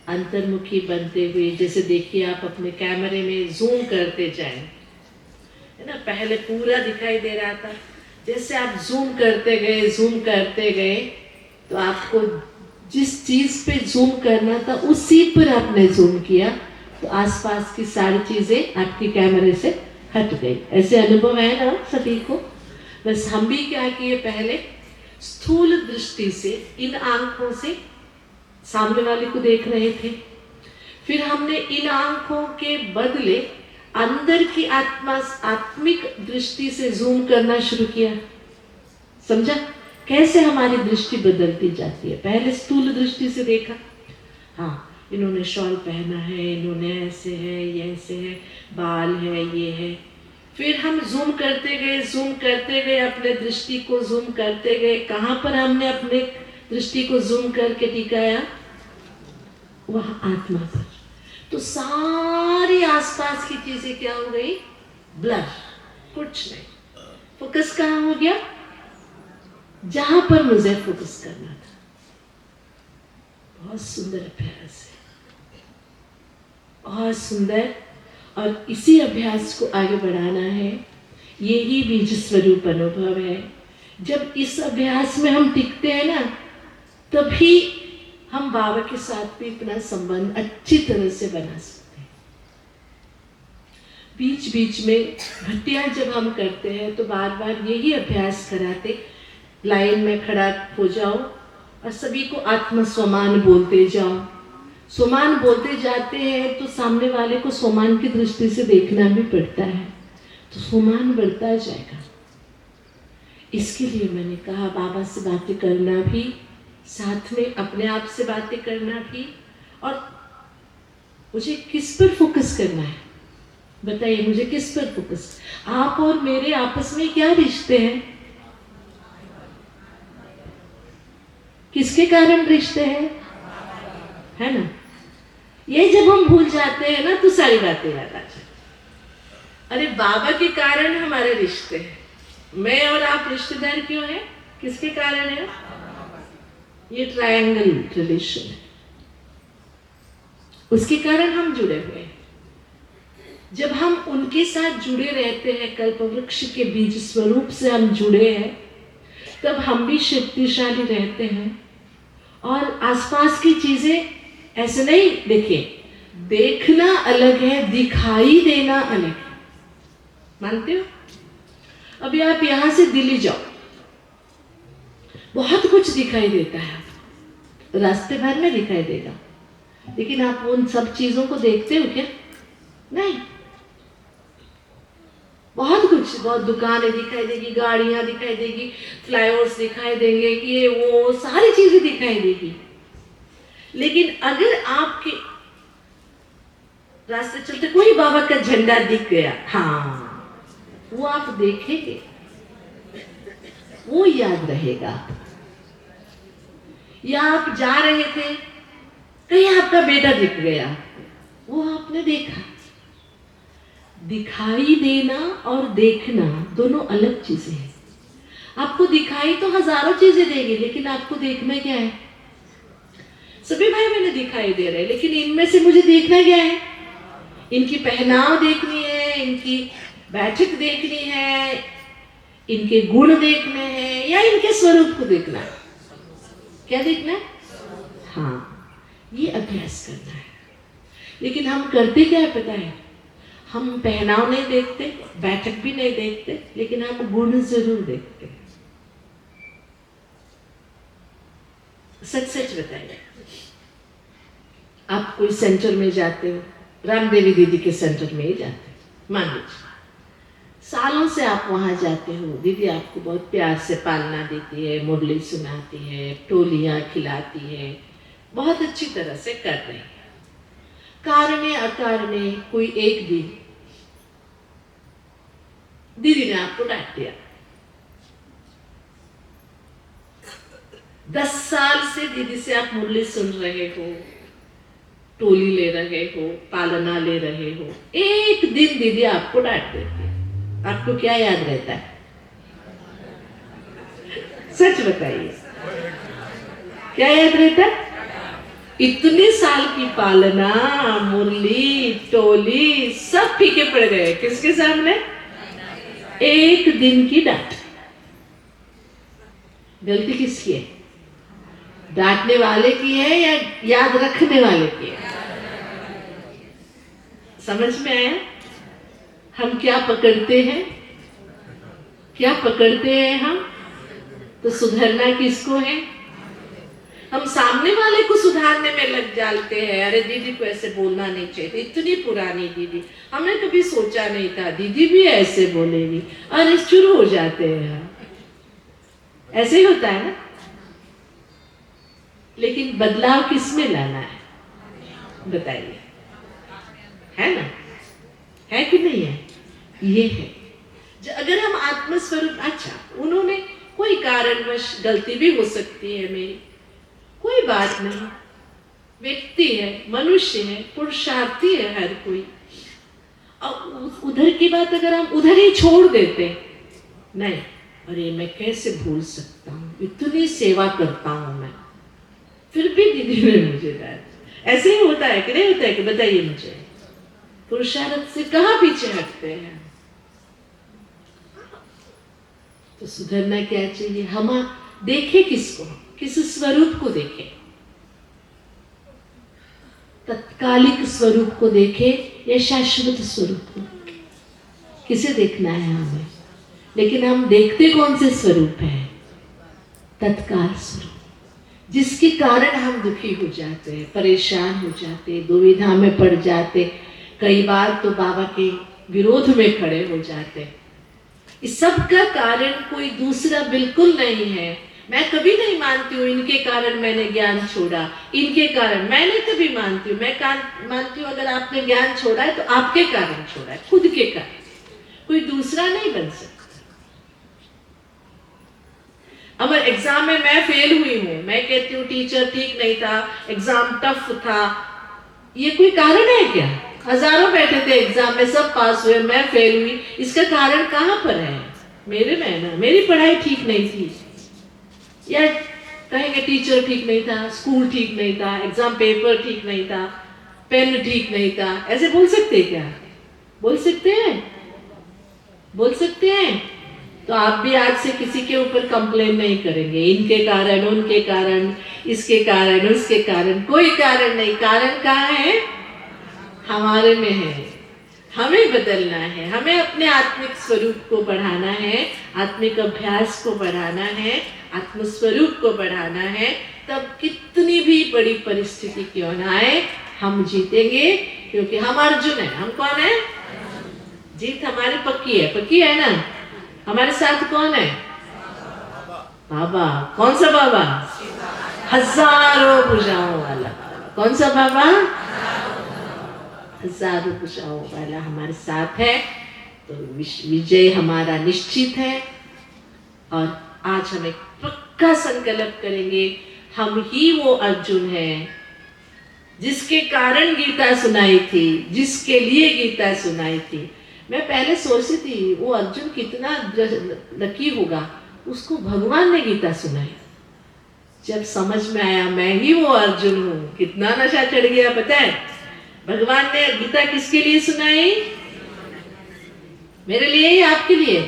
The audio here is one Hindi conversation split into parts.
अंतर्मुखी बनते हुए, जैसे देखिए आप अपने कैमरे में जूम करते जाएं, है ना, पहले पूरा दिखाई दे रहा था, जैसे आप जूम करते गए तो आपको जिस चीज पे जूम करना था उसी पर आपने जूम किया, तो आसपास की सारी चीजें आपके कैमरे से हट गई। ऐसे अनुभव है ना सभी को। बस हम भी क्या किए, पहले स्थूल दृष्टि से इन आंखों से सामने वाले को देख रहे थे, फिर हमने इन आंखों के बदले अंदर की आत्मिक दृष्टि से जूम करना शुरू किया। समझा कैसे हमारी दृष्टि बदलती जाती है। पहले स्थूल दृष्टि से देखा, हाँ इन्होंने शॉल पहना है, इन्होंने ऐसे है, ये ऐसे है, बाल है, ये है। फिर हम जूम करते गए अपने दृष्टि को जूम करते गए। कहाँ पर हमने अपने दृष्टि को जूम करके टिकाया? वह आत्मा पर। तो सारी आसपास की चीजें क्या हो गई? ब्लर, कुछ नहीं। फोकस कहाँ हो गया? जहां पर मुझे फोकस करना था। बहुत सुंदर अभ्यास है, बहुत सुंदर। और इसी अभ्यास को आगे बढ़ाना है। यही बीज स्वरूप अनुभव है। जब इस अभ्यास में हम टिकते हैं ना, तभी हम बाबा के साथ भी अपना संबंध अच्छी तरह से बना सकते हैं। बीच बीच में भट्टियां जब हम करते हैं तो बार बार यही अभ्यास कराते, लाइन में खड़ा हो जाओ और सभी को आत्म स्वमान बोलते जाओ। स्वमान बोलते जाते हैं तो सामने वाले को स्वमान की दृष्टि से देखना भी पड़ता है, तो स्वमान बढ़ता जाएगा। इसके लिए मैंने कहा बाबा से बातें करना भी, साथ में अपने आप से बातें करना भी। और मुझे किस पर फोकस करना है बताइए, मुझे किस पर फोकस? आप और मेरे आपस में क्या रिश्ते हैं? किसके कारण रिश्ते हैं? है ना? ये जब हम भूल जाते हैं ना तो सारी बातें याद आ जाती। अरे बाबा के कारण हमारे रिश्ते हैं। मैं और आप रिश्तेदार क्यों हैं? किसके कारण है? ये ट्रायंगल रिलेशन है, उसके कारण हम जुड़े हुए हैं। जब हम उनके साथ जुड़े रहते हैं, कल्पवृक्ष के बीज स्वरूप से हम जुड़े हैं, तब हम भी शक्तिशाली रहते हैं। और आसपास की चीजें ऐसे नहीं, देखिए देखना अलग है, दिखाई देना अलग है। मानते हो? अभी आप यहां से दिल्ली जाओ, बहुत कुछ दिखाई देता है, रास्ते भर में दिखाई देगा, लेकिन आप उन सब चीजों को देखते हो क्या? नहीं। बहुत कुछ, बहुत दुकानें दिखाई देगी, गाड़ियां दिखाई देगी, फ्लाईओवर्स दिखाई देंगे, ये वो सारी चीजें दिखाई देगी। लेकिन अगर आपके रास्ते चलते कोई बाबा का झंडा दिख गया, हाँ वो आप देखेंगे, वो याद रहेगा। या आप जा रहे थे, कहीं आपका बेटा दिख गया, वो आपने देखा। दिखाई देना और देखना दोनों अलग चीजें हैं। आपको दिखाई तो हजारों चीजें देगी, लेकिन आपको देखना क्या है? सभी भाई बहन दिखाई दे रहे हैं, लेकिन इनमें से मुझे देखना क्या है? इनकी पहनाव देखनी है, इनकी बैठक देखनी है, इनके गुण देखने हैं, या इनके स्वरूप को देखना है? क्या देखना है? हाँ, ये अभ्यास करना है। लेकिन हम करते क्या है पता है? हम पहनाव नहीं देखते, बैठक भी नहीं देखते, लेकिन हम गुण जरूर देखते हैं। सच सच बताइए, आप कोई सेंटर में जाते हो, रामदेवी दीदी के सेंटर में ही जाते हो, मान लीजिए सालों से आप वहां जाते हो, दीदी आपको बहुत प्यार से पालना देती है, मुरली सुनाती है, टोलियां खिलाती है, बहुत अच्छी तरह से कर रही है। कारणे अकारणे कोई एक दिन दीदी ने आपको डांट दिया। 10 साल से दीदी से आप मुरली सुन रहे हो, टोली ले रहे हो, पालना ले रहे हो, एक दिन दीदी आपको डांट देती है, आपको क्या याद रहता है? सच बताइए, क्या याद रहता है? इतने साल की पालना, मुरली, टोली सब फीके पड़ गए। किसके सामने? एक दिन की डांट। गलती किसकी है? डांटने वाले की है या याद रखने वाले की है? समझ में आया? हम क्या पकड़ते हैं, क्या पकड़ते हैं हम? तो सुधरना किसको है? हम सामने वाले को सुधारने में लग जाते हैं। अरे दीदी को ऐसे बोलना नहीं चाहिए, इतनी पुरानी दीदी, हमने कभी सोचा नहीं था दीदी भी ऐसे बोलेगी। अरे शुरू हो जाते हैं। ऐसे ही होता है ना। लेकिन बदलाव किसमें लाना है बताइए? है ना? है कि नहीं है? ये है। अगर हम आत्मस्वरूप, अच्छा उन्होंने कोई कारणवश गलती भी हो सकती है मेरी, कोई बात नहीं, व्यक्ति है, मनुष्य है, पुरुषार्थी है हर कोई। अब उधर की बात अगर हम उधर ही छोड़ देते, नहीं अरे मैं कैसे भूल सकता हूँ, इतनी सेवा करता हूँ मैं, फिर भी दीदी ने मुझे डांटा। ऐसे ही होता है कि नहीं होता है? कि बताइए मुझे, पुरुषार्थ से कहाँ पीछे हटते हैं? तो सुधरना क्या चाहिए? हम देखे किसको, किस स्वरूप को देखे? तत्कालिक स्वरूप को देखे या शाश्वत स्वरूप को? किसे देखना है हमें? लेकिन हम देखते कौन से स्वरूप है? तत्काल स्वरूप, जिसके कारण हम दुखी हो जाते हैं, परेशान हो जाते हैं, दुविधा में पड़ जाते, कई बार तो बाबा के विरोध में खड़े हो जाते हैं। इस सब का कारण कोई दूसरा बिल्कुल नहीं है। मैं कभी नहीं मानती हूँ इनके कारण मैंने ज्ञान छोड़ा, इनके कारण मैंने कभी मानती हूँ, मैं मानती हूँ अगर आपने ज्ञान छोड़ा है तो आपके कारण छोड़ा है, खुद के कारण, कोई दूसरा नहीं बन सकता। अगर एग्जाम में मैं फेल हुई हूँ, मैं कहती हूँ टीचर ठीक नहीं था, एग्जाम टफ था, ये कोई कारण है क्या? हजारों बैठे थे एग्जाम में, सब पास हुए, मैं फेल हुई, इसका कारण कहाँ पर है? मेरे में ना, मेरी पढ़ाई ठीक नहीं थी, या कहेंगे टीचर ठीक नहीं था, स्कूल ठीक नहीं था, एग्जाम पेपर ठीक नहीं था, पेन ठीक नहीं था। ऐसे बोल सकते हैं क्या? बोल सकते हैं? बोल सकते हैं? तो आप भी आज से किसी के ऊपर कंप्लेन नहीं करेंगे, इनके कारण, उनके कारण, इसके कारण, उसके कारण, कोई कारण नहीं। कारण कहाँ है? हमारे में है। हमें बदलना है, हमें अपने आत्मिक स्वरूप को बढ़ाना है, आत्मिक अभ्यास को बढ़ाना है, आत्मस्वरूप को बढ़ाना है। तब कितनी भी बड़ी परिस्थिति क्यों ना आए, हम जीतेंगे, क्योंकि हम अर्जुन है। हम कौन है? जीत हमारी पक्की है, पक्की है ना। हमारे साथ कौन है? बाबा। कौन सा बाबा? हजारों भुजाओं वाला। कौन सा बाबा? हजारों भुजाओं वाला हमारे साथ है। तो विजय हमारा निश्चित है। और आज हम एक पक्का संकल्प करेंगे, हम ही वो अर्जुन हैं जिसके कारण गीता सुनाई थी, जिसके लिए गीता सुनाई थी। मैं पहले सोचती थी वो अर्जुन कितना लकी होगा, उसको भगवान ने गीता सुनाई। जब समझ में आया मैं ही वो अर्जुन हूँ, कितना नशा चढ़ गया पता है। भगवान ने गीता किसके लिए सुनाई? मेरे लिए या आपके लिए?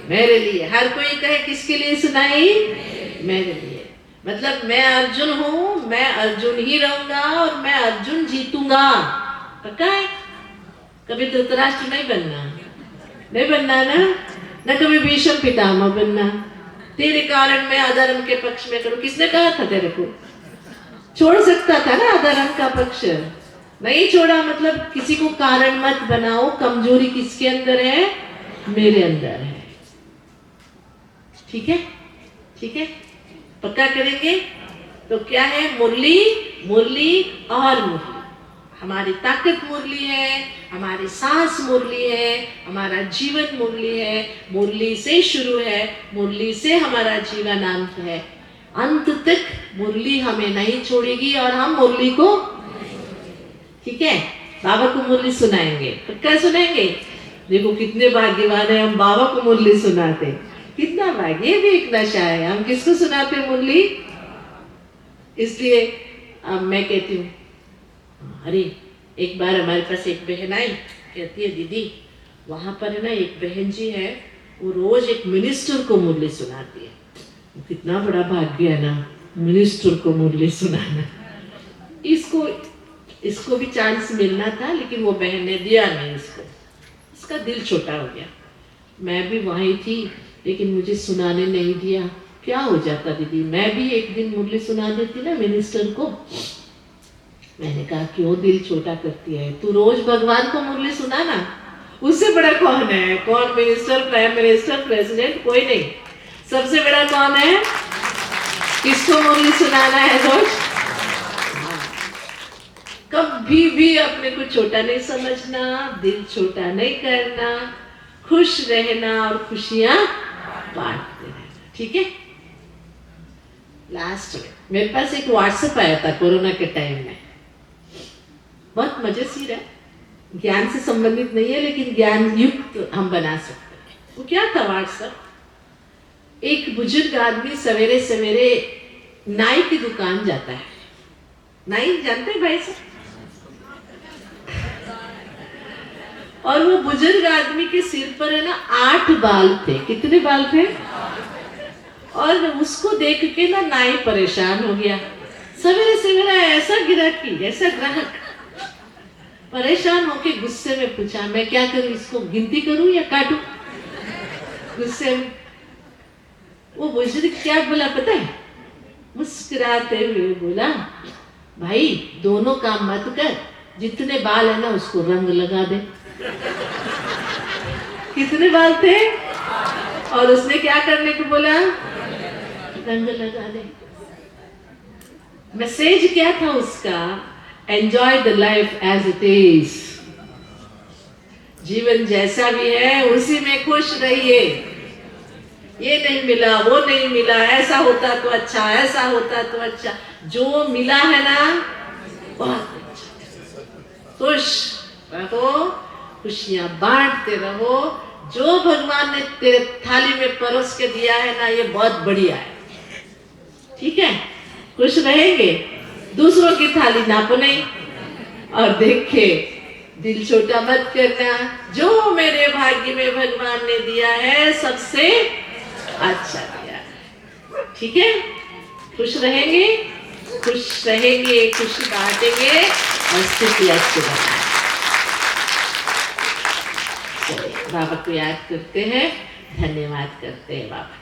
मेरे लिए। हर कोई कहे किसके लिए सुनाई? मेरे लिए। मतलब मैं अर्जुन हूँ, मैं अर्जुन ही रहूंगा और मैं अर्जुन जीतूंगा। पक्का है? कभी धृतराष्ट्र नहीं बनना, नहीं बनना ना, न कभी भीष्म पितामह बनना। तेरे कारण मैं अधर्म के पक्ष में करूं, किसने कहा था तेरे को? छोड़ सकता था ना अधर्म का पक्ष, नहीं छोड़ा। मतलब किसी को कारण मत बनाओ। कमजोरी किसके अंदर है? मेरे अंदर है। ठीक है? ठीक है, पक्का करेंगे। तो क्या है? मुरली, मुरली और मुरली। हमारी ताकत मुरली है, हमारी सांस मुरली है, हमारा जीवन मुरली है। मुरली से शुरू है, मुरली से हमारा जीवन अंत है। अंत तक मुरली हमें नहीं छोड़ेगी और हम मुरली को, ठीक है, बाबा को मुरली सुनाएंगे। पक्का सुनाएंगे। देखो कितने भाग्यवान है, हम बाबा को मुरली सुनाते। कितना भाग्य भी एक नशा है। हम किसको सुनाते मुरली? इसलिए अब मैं कहती हूँ, अरे एक बार हमारे पास एक बहन आई, कहती है दीदी वहाँ पर है ना एक बहन जी है, वो रोज एक मिनिस्टर को मुरली सुनाती है। कितना बड़ा भाग्य है ना, मिनिस्टर को मुरली सुनाना। इसको भी चांस मिलना था, लेकिन वो बहन ने दिया नहीं इसको, इसका दिल छोटा हो गया। मैं भी वहीं थी, लेकिन मुझे सुनाने नहीं दिया। क्या हो जाता दीदी, मैं भी एक दिन मुरली सुना देती ना मिनिस्टर को। मैंने कहा क्यों दिल छोटा करती है, तू रोज भगवान को मुरली सुनाना, उससे बड़ा कौन है? कौन मिनिस्टर, प्राइम मिनिस्टर, प्रेसिडेंट, कोई नहीं। सबसे बड़ा कौन है? किसको मुरली सुनाना है रोज? कभी भी अपने को छोटा नहीं समझना, दिल छोटा नहीं करना, खुश रहना और खुशियां बांटते रहना, ठीक है। लास्ट में मेरे पास एक व्हाट्सएप आया था कोरोना के टाइम में, बहुत मजेदार है, ज्ञान से संबंधित नहीं है लेकिन ज्ञान युक्त हम बना सकते हैं। वो क्या था व्हाट्सएप, एक बुजुर्ग आदमी सवेरे सवेरे नाई की दुकान जाता है। नाई जानते हैं भाई साहब? और वो बुजुर्ग आदमी के सिर पर है ना 8 बाल थे। कितने बाल थे? और उसको देख के ना नाई परेशान हो गया। सवेरे सवेरे ऐसा गिराकी, ऐसा ग्राहक, परेशान होके गुस्से में पूछा मैं क्या करूं, इसको गिनती करूं या काटूं? गुस्से में वो बुजुर्ग क्या बोला पता है? मुस्कुराते हुए बोला भाई दोनों काम मत कर, जितने बाल है ना उसको रंग लगा दे। कितने बाल थे? और उसने क्या करने को बोला? रंग लगा दे। मैसेज क्या था उसका? Enjoy the life as it is. जीवन जैसा भी है उसी में खुश रहिए। ये नहीं मिला, वो नहीं मिला, ऐसा होता तो अच्छा, ऐसा होता तो अच्छा, जो मिला है ना बहुत अच्छा। खुश रहो, खुशियां बांटते रहो। जो भगवान ने तेरे थाली में परोस के दिया है ना, ये बहुत बढ़िया है, ठीक है। खुश रहेंगे, दूसरों की थाली नापो नहीं, और देखे दिल छोटा मत करना। जो मेरे भाग्य में भगवान ने दिया है सबसे अच्छा दिया है, ठीक है। खुश रहेंगे, खुश रहेंगे, खुशी बांटेंगे और स्थिति अच्छी बनाएंगे। बाबा को याद करते हैं, धन्यवाद करते हैं बाबा।